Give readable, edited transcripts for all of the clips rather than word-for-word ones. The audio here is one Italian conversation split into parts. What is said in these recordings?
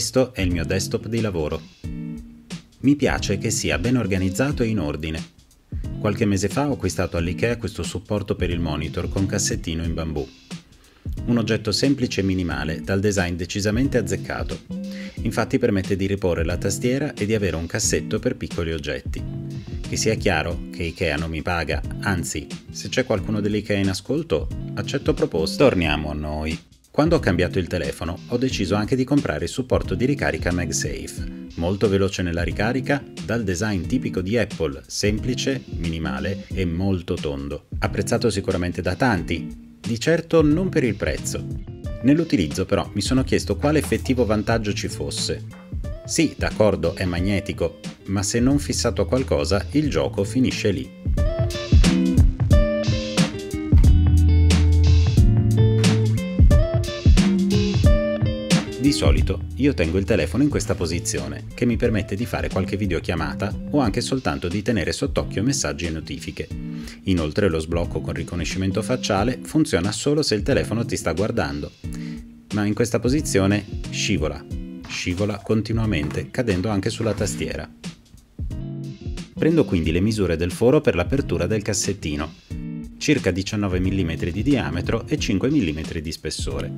Questo è il mio desktop di lavoro. Mi piace che sia ben organizzato e in ordine. Qualche mese fa ho acquistato all'IKEA questo supporto per il monitor con cassettino in bambù. Un oggetto semplice e minimale, dal design decisamente azzeccato. Infatti permette di riporre la tastiera e di avere un cassetto per piccoli oggetti. Che sia chiaro che IKEA non mi paga, anzi, se c'è qualcuno dell'IKEA in ascolto, accetto proposte. Torniamo a noi. Quando ho cambiato il telefono, ho deciso anche di comprare il supporto di ricarica MagSafe. Molto veloce nella ricarica, dal design tipico di Apple, semplice, minimale e molto tondo. Apprezzato sicuramente da tanti, di certo non per il prezzo. Nell'utilizzo però mi sono chiesto quale effettivo vantaggio ci fosse. Sì, d'accordo, è magnetico, ma se non fissato a qualcosa, il gioco finisce lì. Di solito io tengo il telefono in questa posizione, che mi permette di fare qualche videochiamata o anche soltanto di tenere sott'occhio messaggi e notifiche. Inoltre lo sblocco con riconoscimento facciale funziona solo se il telefono ti sta guardando, ma in questa posizione scivola continuamente, cadendo anche sulla tastiera. Prendo quindi le misure del foro per l'apertura del cassettino, circa 19 mm di diametro e 5 mm di spessore.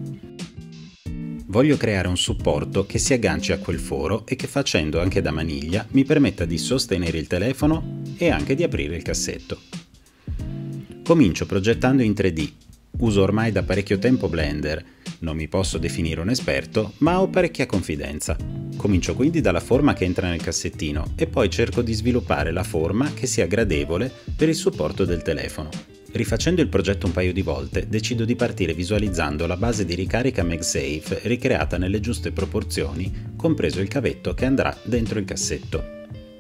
Voglio creare un supporto che si agganci a quel foro e che, facendo anche da maniglia, mi permetta di sostenere il telefono e anche di aprire il cassetto. Comincio progettando in 3D. Uso ormai da parecchio tempo Blender. Non mi posso definire un esperto, ma ho parecchia confidenza. Comincio quindi dalla forma che entra nel cassettino e poi cerco di sviluppare la forma che sia gradevole per il supporto del telefono. Rifacendo il progetto un paio di volte, decido di partire visualizzando la base di ricarica MagSafe ricreata nelle giuste proporzioni, compreso il cavetto che andrà dentro il cassetto.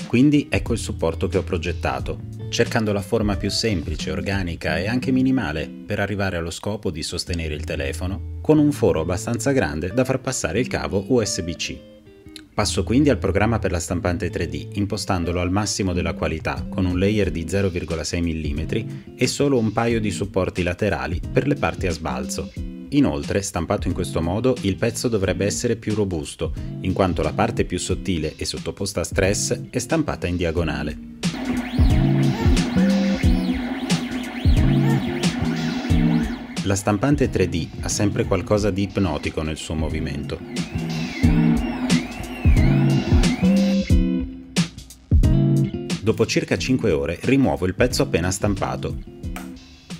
Quindi ecco il supporto che ho progettato, cercando la forma più semplice, organica e anche minimale per arrivare allo scopo di sostenere il telefono, con un foro abbastanza grande da far passare il cavo USB-C. Passo quindi al programma per la stampante 3D, impostandolo al massimo della qualità con un layer di 0,6 mm e solo un paio di supporti laterali per le parti a sbalzo. Inoltre, stampato in questo modo, il pezzo dovrebbe essere più robusto, in quanto la parte più sottile e sottoposta a stress è stampata in diagonale. La stampante 3D ha sempre qualcosa di ipnotico nel suo movimento. Dopo circa 5 ore rimuovo il pezzo appena stampato.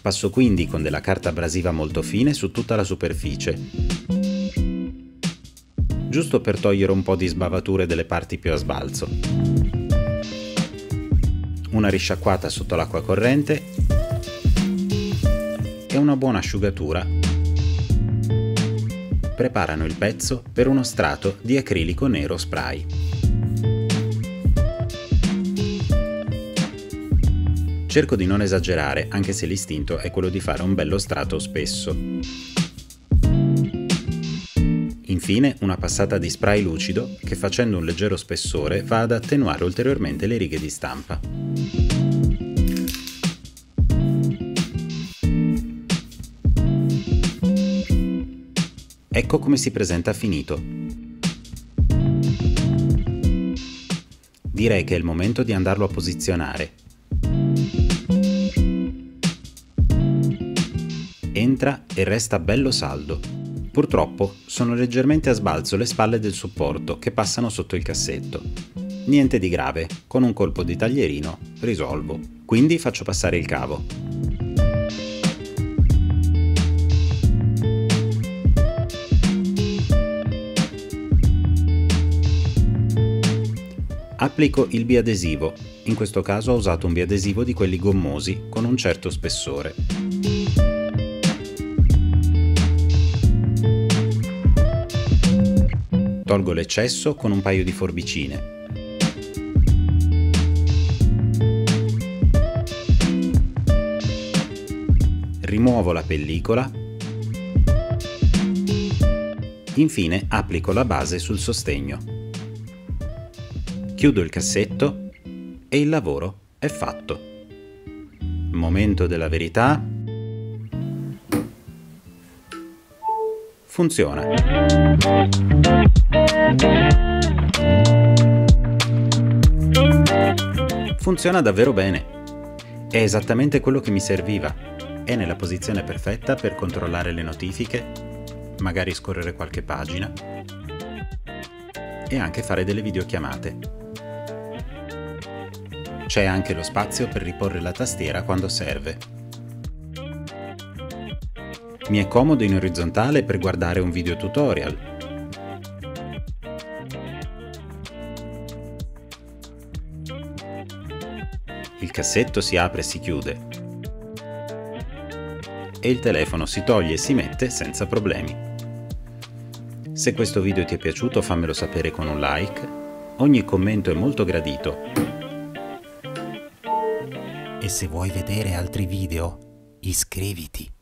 Passo quindi con della carta abrasiva molto fine su tutta la superficie, giusto per togliere un po' di sbavature delle parti più a sbalzo. Una risciacquata sotto l'acqua corrente e una buona asciugatura preparano il pezzo per uno strato di acrilico nero spray. Cerco di non esagerare, anche se l'istinto è quello di fare un bello strato spesso. Infine una passata di spray lucido che, facendo un leggero spessore, va ad attenuare ulteriormente le righe di stampa. Ecco come si presenta finito. Direi che è il momento di andarlo a posizionare. Entra e resta bello saldo. Purtroppo sono leggermente a sbalzo le spalle del supporto che passano sotto il cassetto. Niente di grave, con un colpo di taglierino risolvo. Quindi faccio passare il cavo. Applico il biadesivo. In questo caso ho usato un biadesivo di quelli gommosi con un certo spessore. Tolgo l'eccesso con un paio di forbicine. Rimuovo la pellicola. Infine applico la base sul sostegno. Chiudo il cassetto e il lavoro è fatto. Momento della verità. Funziona. Funziona davvero bene. È esattamente quello che mi serviva. È nella posizione perfetta per controllare le notifiche, magari scorrere qualche pagina e anche fare delle videochiamate. C'è anche lo spazio per riporre la tastiera quando serve. Mi è comodo in orizzontale per guardare un video tutorial. Il cassetto si apre e si chiude e il telefono si toglie e si mette senza problemi. Se questo video ti è piaciuto fammelo sapere con un like, ogni commento è molto gradito. E se vuoi vedere altri video, iscriviti.